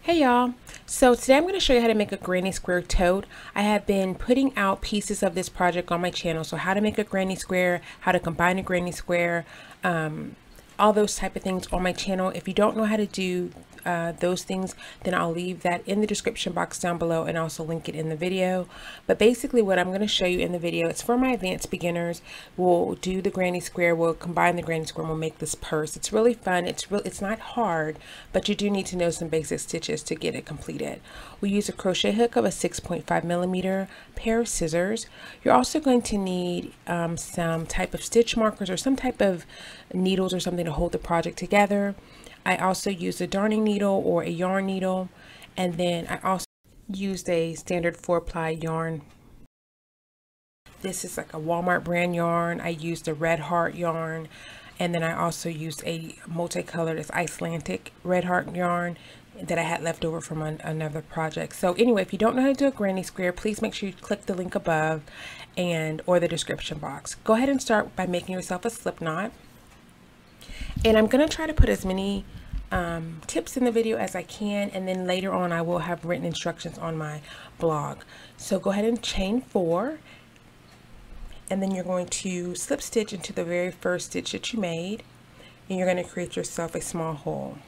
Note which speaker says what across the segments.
Speaker 1: Hey y'all, so today I'm going to show you how to make a granny square tote. I have been putting out pieces of this project on my channel, so how to make a granny square, how to combine a granny square, all those type of things on my channel. If you don't know how to do those things, then I'll leave that in the description box down below and also link it in the video. But basically what I'm going to show you in the video, it's for my advanced beginners. We'll do the granny square, we'll combine the granny square, and we'll make this purse. It's really fun. It's not hard, but you do need to know some basic stitches to get it completed. We use a crochet hook of a 6.5mm, pair of scissors. You're also going to need some type of stitch markers or some type of needles or something to hold the project together. I also used a darning needle or a yarn needle, and then I also used a standard 4-ply yarn. This is like a Walmart brand yarn. I used a red heart yarn, and then I also used a multicolored, it's Icelandic red heart yarn that I had left over from another project. So anyway, if you don't know how to do a granny square, please make sure you click the link above or the description box. Go ahead and start by making yourself a slip knot. And I'm going to try to put as many tips in the video as I can, and then later on I will have written instructions on my blog. So go ahead and chain 4, and then you're going to slip stitch into the very first stitch that you made, and you're going to create yourself a small hole.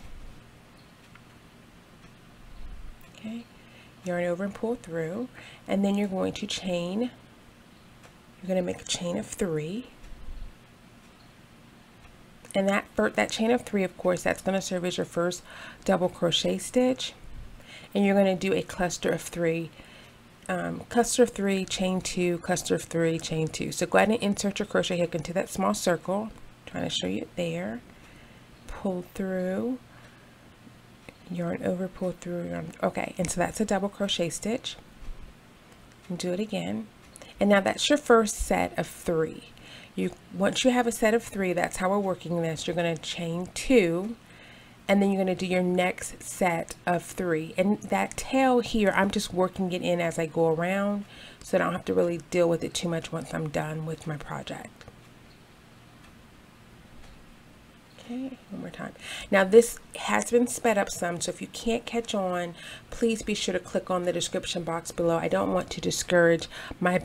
Speaker 1: Okay, yarn over and pull through, and then you're going to chain. You're going to make a chain of 3. And that chain of 3, of course, that's going to serve as your first double crochet stitch. And you're going to do a cluster of 3. Cluster of 3, chain 2, cluster of 3, chain 2. So go ahead and insert your crochet hook into that small circle. I'm trying to show you it there. Pull through, yarn over, pull through, yarn. Okay, and so that's a double crochet stitch. And do it again. And now that's your first set of 3. Once you have a set of 3, that's how we're working this. You're going to chain 2, and then you're going to do your next set of 3. And that tail here, I'm just working it in as I go around, so I don't have to really deal with it too much once I'm done with my project. Okay, one more time. Now this has been sped up some, so if you can't catch on, please be sure to click on the description box below. I don't want to discourage my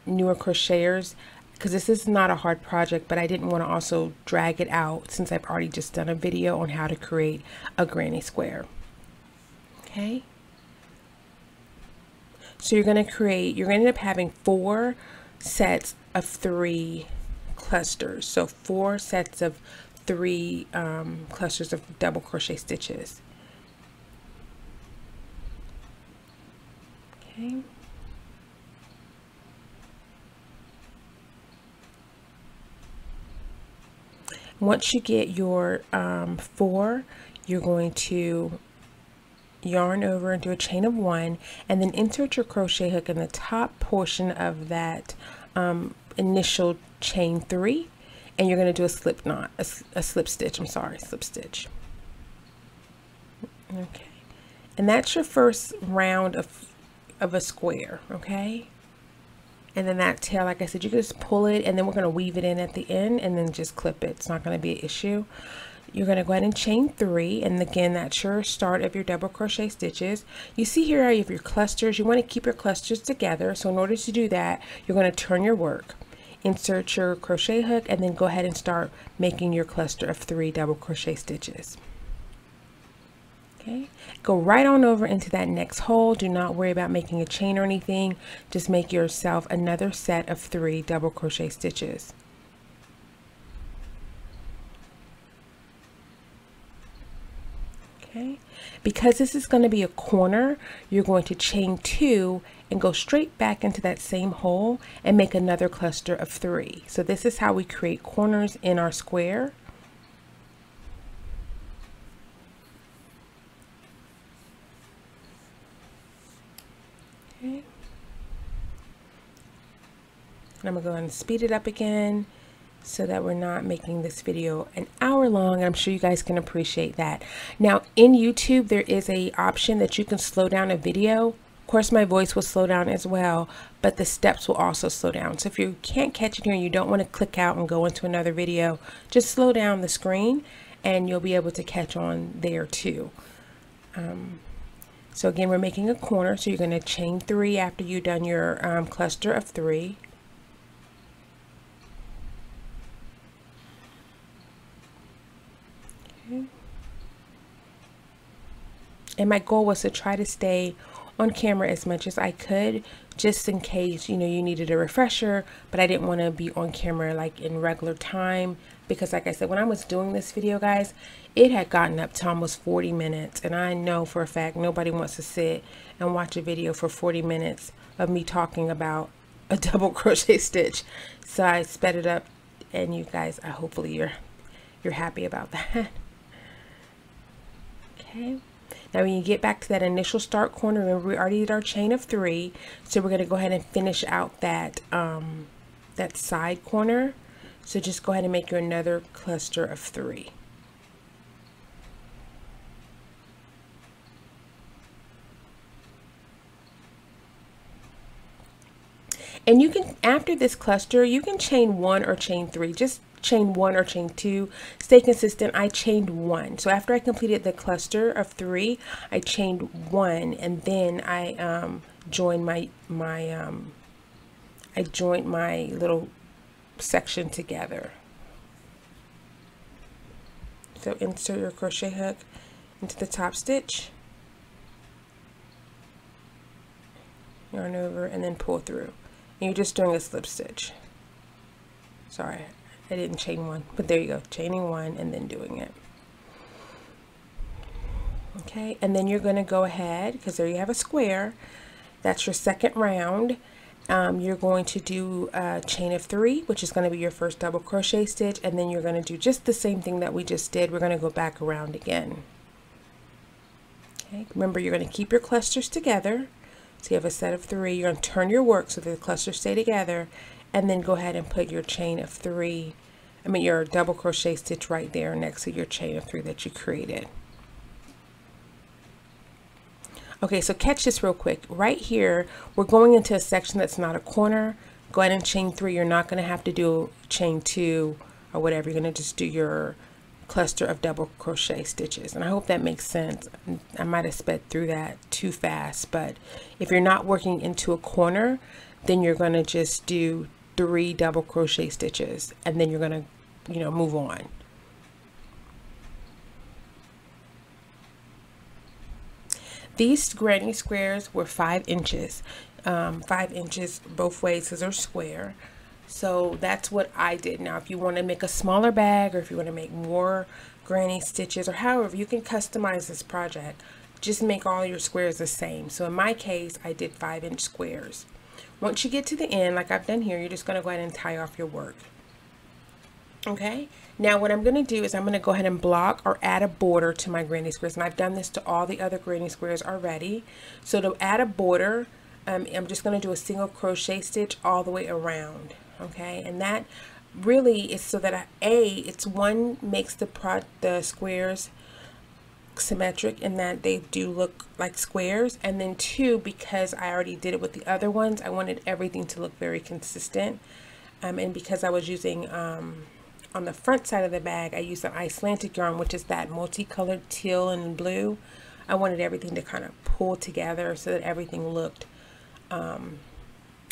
Speaker 1: newer crocheters, because this is not a hard project, but I didn't want to also drag it out since I've already just done a video on how to create a granny square. Okay, so you're going to end up having 4 sets of 3 clusters, so 4 sets of 3 clusters of double crochet stitches. Okay. Once you get your 4, you're going to yarn over and do a chain of 1, and then insert your crochet hook in the top portion of that initial chain 3, and you're going to do a slip knot, a slip stitch. I'm sorry, slip stitch. Okay, and that's your first round of a square. Okay. And then that tail, like I said, you can just pull it, and then we're going to weave it in at the end and then just clip it. It's not going to be an issue. You're going to go ahead and chain 3, and again, that's your start of your double crochet stitches. You see here you have your clusters. You want to keep your clusters together. So in order to do that, you're going to turn your work, insert your crochet hook, and then go ahead and start making your cluster of 3 double crochet stitches. Okay, go right on over into that next hole. Do not worry about making a chain or anything. Just make yourself another set of 3 double crochet stitches. Okay, because this is going to be a corner, you're going to chain 2 and go straight back into that same hole and make another cluster of 3. So this is how we create corners in our square. And I'm going to go ahead and speed it up again so that we're not making this video an hour long. I'm sure you guys can appreciate that. Now in YouTube, there is a option that you can slow down a video. Of course, my voice will slow down as well, but the steps will also slow down. So if you can't catch it here and you don't want to click out and go into another video, just slow down the screen and you'll be able to catch on there too. So again, we're making a corner, so you're going to chain 3 after you've done your cluster of 3. Okay. And my goal was to try to stay on camera as much as I could, just in case, you know, you needed a refresher, but I didn't want to be on camera like in regular time, because like I said, when I was doing this video, guys, it had gotten up to almost 40 minutes, and I know for a fact nobody wants to sit and watch a video for 40 minutes of me talking about a double crochet stitch. So I sped it up, and you guys, hopefully you're happy about that. Okay. Now when you get back to that initial start corner, remember we already did our chain of 3, so we're going to go ahead and finish out that that side corner. So just go ahead and make you another cluster of 3. And you can, after this cluster, you can chain 1 or chain 3. Just chain 1 or chain 2. Stay consistent. I chained 1. So after I completed the cluster of 3, I chained 1, and then I joined my little section together. So insert your crochet hook into the top stitch, yarn over, and then pull through. And you're just doing a slip stitch. Sorry, I didn't chain 1, but there you go, chaining 1 and then doing it. Okay, and then you're going to go ahead, because there you have a square, that's your second round. You're going to do a chain of 3, which is going to be your first double crochet stitch, and then you're going to do just the same thing that we just did. We're going to go back around again. Okay, remember, you're going to keep your clusters together. So you have a set of 3. You're going to turn your work so the clusters stay together, and then go ahead and put your chain of 3, your double crochet stitch right there next to your chain of 3 that you created. Okay, so catch this real quick. Right here, we're going into a section that's not a corner. Go ahead and chain 3. You're not going to have to do chain 2 or whatever. You're going to just do your cluster of double crochet stitches, and I hope that makes sense. I might have sped through that too fast, but if you're not working into a corner, then you're going to just do 3 double crochet stitches, and then you're going to, you know, move on. These granny squares were 5 inches, 5 inches both ways because they're square. So that's what I did. Now, if you want to make a smaller bag, or if you want to make more granny stitches, or however, you can customize this project. Just make all your squares the same. So in my case, I did 5-inch squares. Once you get to the end, like I've done here, you're just going to go ahead and tie off your work. Okay, now what I'm going to do is I'm going to go ahead and block or add a border to my granny squares. And I've done this to all the other granny squares already. So to add a border, I'm just going to do a single crochet stitch all the way around. Okay, and that really is so that it's one, makes the squares symmetric in that they do look like squares, and then 2, because I already did it with the other ones, I wanted everything to look very consistent, and because I was using on the front side of the bag, I used an Icelandic yarn, which is that multicolored teal and blue. I wanted everything to kind of pull together so that everything looked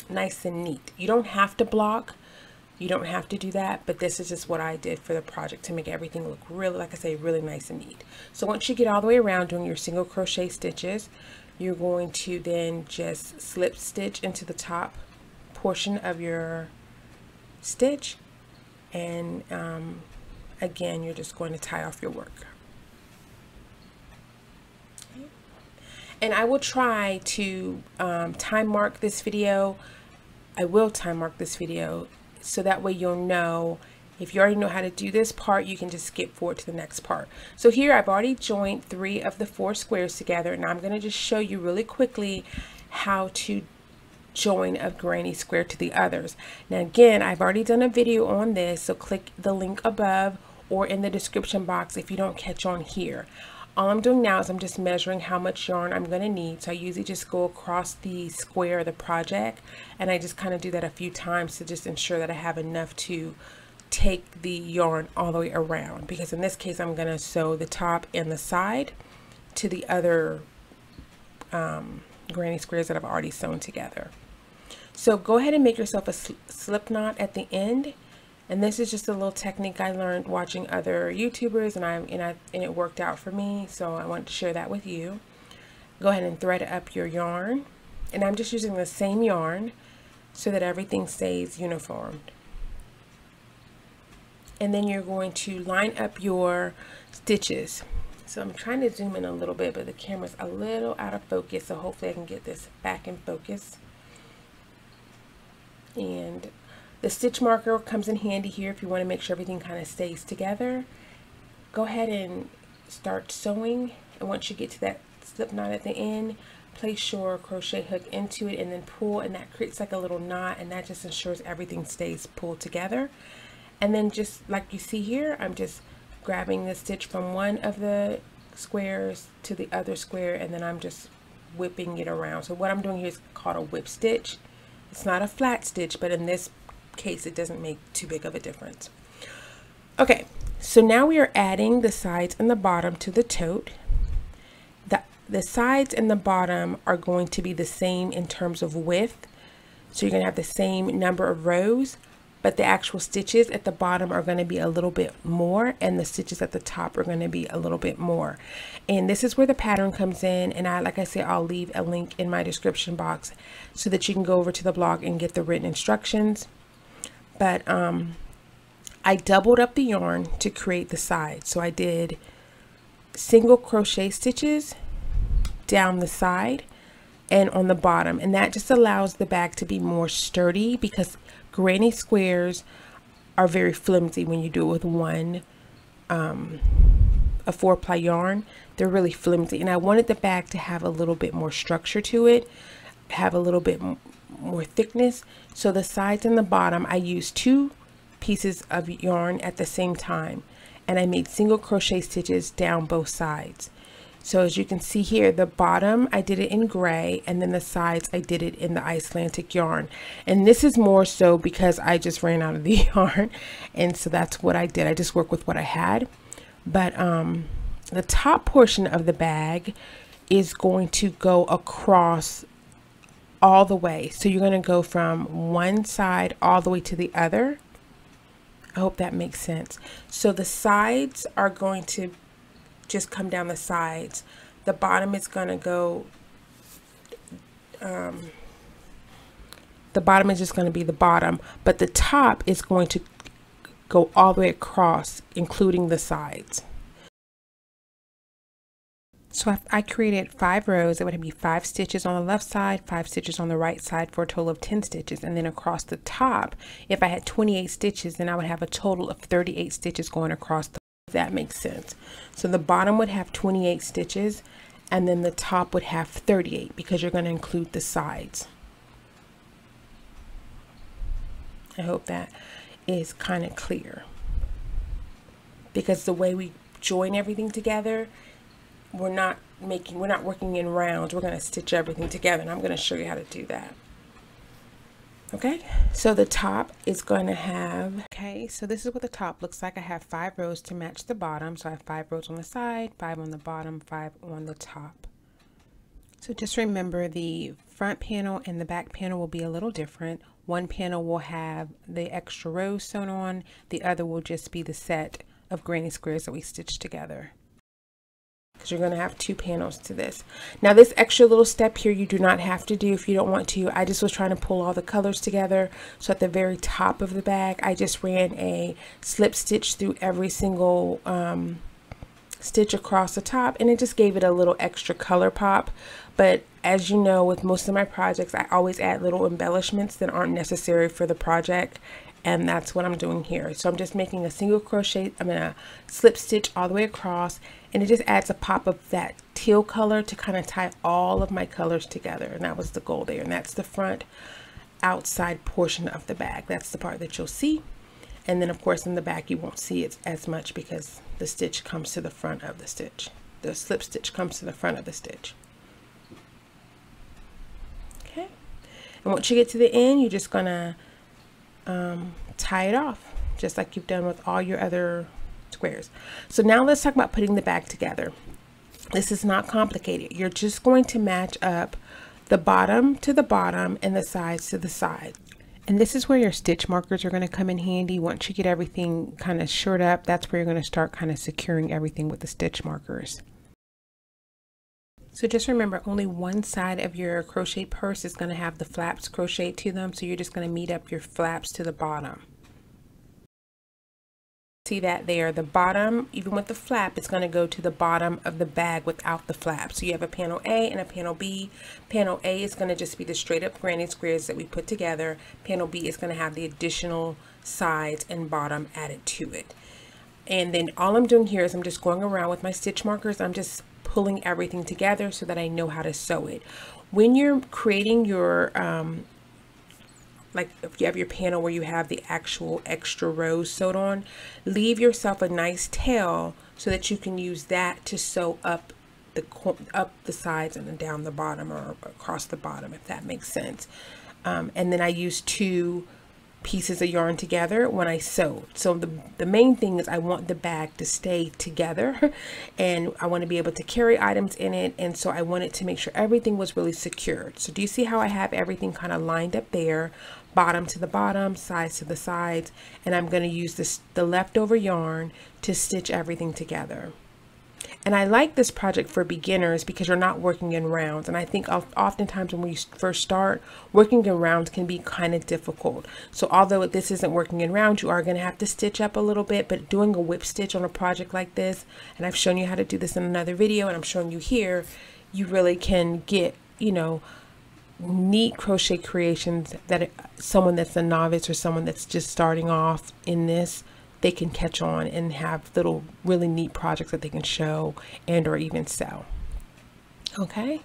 Speaker 1: nice and neat. You don't have to block, you don't have to do that, but this is just what I did for the project to make everything look really, like I say, really nice and neat. So once you get all the way around doing your single crochet stitches, you're going to then just slip stitch into the top portion of your stitch, and again, you're just going to tie off your work. And I will try to time mark this video. I will time mark this video so that way you'll know. If you already know how to do this part, you can just skip forward to the next part. So here I've already joined 3 of the 4 squares together, and I'm going to just show you really quickly how to join a granny square to the others. Now again, I've already done a video on this, so click the link above or in the description box if you don't catch on here. All I'm doing now is I'm just measuring how much yarn I'm going to need. So I usually just go across the square of the project, and I just kind of do that a few times to just ensure that I have enough to take the yarn all the way around, because in this case I'm going to sew the top and the side. to the other granny squares that I've already sewn together. So go ahead and make yourself a slip knot at the end. And this is just a little technique I learned watching other YouTubers, and it worked out for me. So I wanted to share that with you. Go ahead and thread up your yarn, and I'm just using the same yarn so that everything stays uniform. And then you're going to line up your stitches. So I'm trying to zoom in a little bit, but the camera's a little out of focus, so hopefully I can get this back in focus. And the stitch marker comes in handy here if you want to make sure everything kind of stays together. Go ahead and start sewing, and once you get to that slip knot at the end, place your crochet hook into it and then pull, and that creates like a little knot, and that just ensures everything stays pulled together. And then just like you see here, I'm just grabbing the stitch from one of the squares to the other square, and then I'm just whipping it around. So what I'm doing here is called a whip stitch. It's not a flat stitch, but in this case it doesn't make too big of a difference. Okay, so now we are adding the sides and the bottom to the tote. The sides and the bottom are going to be the same in terms of width, so you're going to have the same number of rows, but the actual stitches at the bottom are going to be a little bit more, and the stitches at the top are going to be a little bit more. And this is where the pattern comes in, and like I said, I'll leave a link in my description box so that you can go over to the blog and get the written instructions. But I doubled up the yarn to create the sides. So I did single crochet stitches down the side and on the bottom, and that just allows the bag to be more sturdy, because granny squares are very flimsy when you do it with one a 4-ply yarn. They're really flimsy, and I wanted the bag to have a little bit more structure to it, have a little bit more thickness. So the sides and the bottom, I used 2 pieces of yarn at the same time, and I made single crochet stitches down both sides. So as you can see here, the bottom I did it in gray, and then the sides I did it in the Icelandic yarn. And this is more so because I just ran out of the yarn, and so that's what I did. I just worked with what I had. But the top portion of the bag is going to go across all the way. So you're going to go from one side all the way to the other. I hope that makes sense. So the sides are going to just come down the sides. The bottom is going to go, the bottom is just going to be the bottom, but the top is going to go all the way across, including the sides. So I created 5 rows. It would be 5 stitches on the left side, 5 stitches on the right side, for a total of 10 stitches. And then across the top, if I had 28 stitches, then I would have a total of 38 stitches going across the, if that makes sense. So the bottom would have 28 stitches, and then the top would have 38, because you're going to include the sides. I hope that is kind of clear, because the way we join everything together, we're not working in rounds. We're going to stitch everything together, and I'm going to show you how to do that. Okay, so the top is going to have, okay, so this is what the top looks like. I have 5 rows to match the bottom. So I have 5 rows on the side, 5 on the bottom, 5 on the top. So just remember, the front panel and the back panel will be a little different. One panel will have the extra rows sewn on. The other will just be the set of granny squares that we stitched together, because you're going to have 2 panels to this. Now this extra little step here you do not have to do if you don't want to. I just was trying to pull all the colors together. So at the very top of the bag, I just ran a slip stitch through every single stitch across the top, and it just gave it a little extra color pop. But as you know, with most of my projects, I always add little embellishments that aren't necessary for the project, and that's what I'm doing here. So I'm just making a single crochet, I'm gonna slip stitch all the way across, and it just adds a pop of that teal color to kind of tie all of my colors together. And that was the goal there. And that's the front outside portion of the bag. That's the part that you'll see. And then of course in the back you won't see it as much, because the stitch comes to the front of the stitch. The slip stitch comes to the front of the stitch. Okay, and once you get to the end, you're just gonna tie it off, just like you've done with all your other squares. So now let's talk about putting the bag together. This is not complicated. You're just going to match up the bottom to the bottom and the sides to the side. And this is where your stitch markers are going to come in handy. Once you get everything kind of shored up, that's where you're going to start kind of securing everything with the stitch markers. So just remember, only one side of your crochet purse is going to have the flaps crocheted to them. So you're just going to meet up your flaps to the bottom. See that there, the bottom, even with the flap, it's going to go to the bottom of the bag without the flap. So you have a panel A and a panel B. Panel A is going to just be the straight up granny squares that we put together. Panel B is going to have the additional sides and bottom added to it. And then all I'm doing here is I'm just going around with my stitch markers. I'm just pulling everything together so that I know how to sew it. When you're creating your like if you have your panel where you have the actual extra rows sewed on, leave yourself a nice tail so that you can use that to sew up the sides and then down the bottom or across the bottom, if that makes sense. And then I use 2 pieces of yarn together when I sew. So the main thing is I want the bag to stay together and I want to be able to carry items in it, and so I wanted to make sure everything was really secured. So do you see how I have everything kind of lined up there, bottom to the bottom, sides to the sides, and I'm going to use the leftover yarn to stitch everything together. And I like this project for beginners because you're not working in rounds. And I think oftentimes when we first start, working in rounds can be kind of difficult. So although this isn't working in rounds, you are going to have to stitch up a little bit, but doing a whip stitch on a project like this, and I've shown you how to do this in another video, and I'm showing you here, you really can get, you know, neat crochet creations that someone that's a novice or someone that's just starting off in this, they can catch on and have little really neat projects that they can show and or even sell. Okay,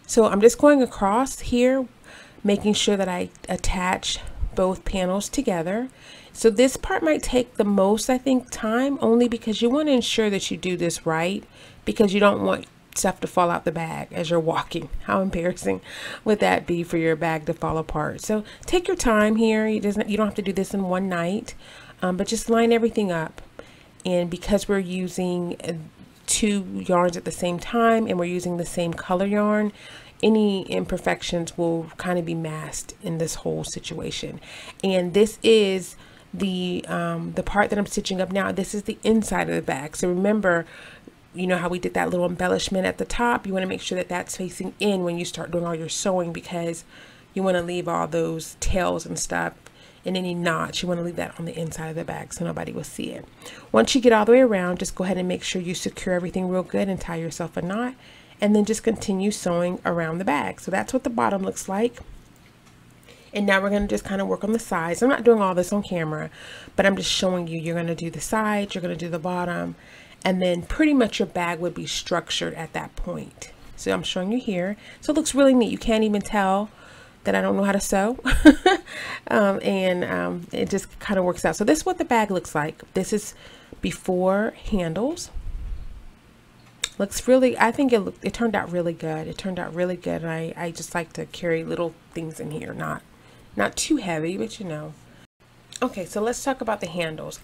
Speaker 1: so I'm just going across here, making sure that I attach both panels together. So this part might take the most, I think, time, only because you want to ensure that you do this right, because you don't want stuff to fall out the bag as you're walking. How embarrassing would that be for your bag to fall apart? So take your time here. You don't have to do this in one night. But just line everything up, and because we're using 2 yarns at the same time and we're using the same color yarn, any imperfections will kind of be masked in this whole situation. And this is the part that I'm stitching up now. This is the inside of the bag. So remember, you know how we did that little embellishment at the top? You want to make sure that that's facing in when you start doing all your sewing, because you want to leave all those tails and stuff and any knots, you want to leave that on the inside of the bag so nobody will see it. Once you get all the way around, just go ahead and make sure you secure everything real good and tie yourself a knot, and then just continue sewing around the bag. So that's what the bottom looks like. And now we're going to just kind of work on the sides. I'm not doing all this on camera, but I'm just showing you, you're going to do the sides, you're going to do the bottom, and then pretty much your bag would be structured at that point. So I'm showing you here. So it looks really neat. You can't even tell that I don't know how to sew. It just kind of works out. So this is what the bag looks like. This is before handles. Looks really, I think it turned out really good. It turned out really good. And I just like to carry little things in here, not too heavy, but you know. Okay, so let's talk about the handles.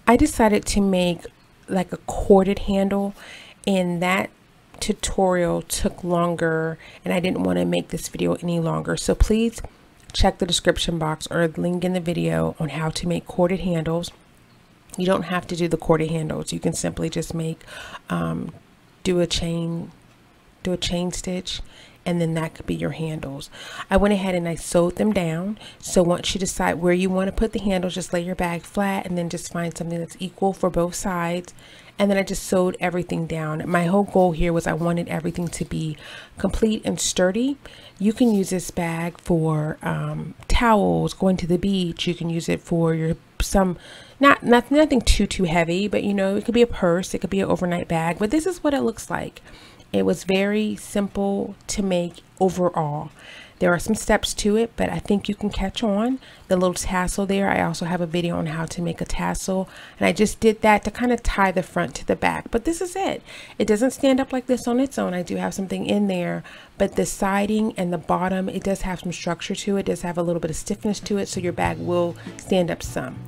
Speaker 1: I decided to make like a corded handle, and that tutorial took longer and I didn't want to make this video any longer. So please check the description box or the link in the video on how to make corded handles. You don't have to do the corded handles. You can simply just make do a chain stitch, and then that could be your handles. I went ahead and I sewed them down. So once you decide where you want to put the handles, just lay your bag flat and then just find something that's equal for both sides. And then I just sewed everything down. My whole goal here was I wanted everything to be complete and sturdy. You can use this bag for towels, going to the beach. You can use it for your nothing too heavy, but you know, it could be a purse, it could be an overnight bag. But this is what it looks like. It was very simple to make overall. There are some steps to it, but I think you can catch on. The little tassel there, I also have a video on how to make a tassel, and I just did that to kind of tie the front to the back. But this is it. It doesn't stand up like this on its own. I do have something in there, but the siding and the bottom, it does have some structure to it. It does have a little bit of stiffness to it, so your bag will stand up some.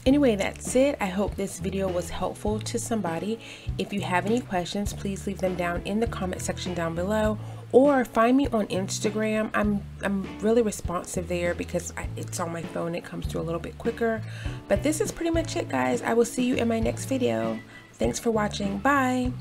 Speaker 1: Anyway, that's it. I hope this video was helpful to somebody. If you have any questions, please leave them down in the comment section down below, or find me on Instagram. I'm really responsive there because it's on my phone. It comes through a little bit quicker. But this is pretty much it, guys. I will see you in my next video. Thanks for watching. Bye.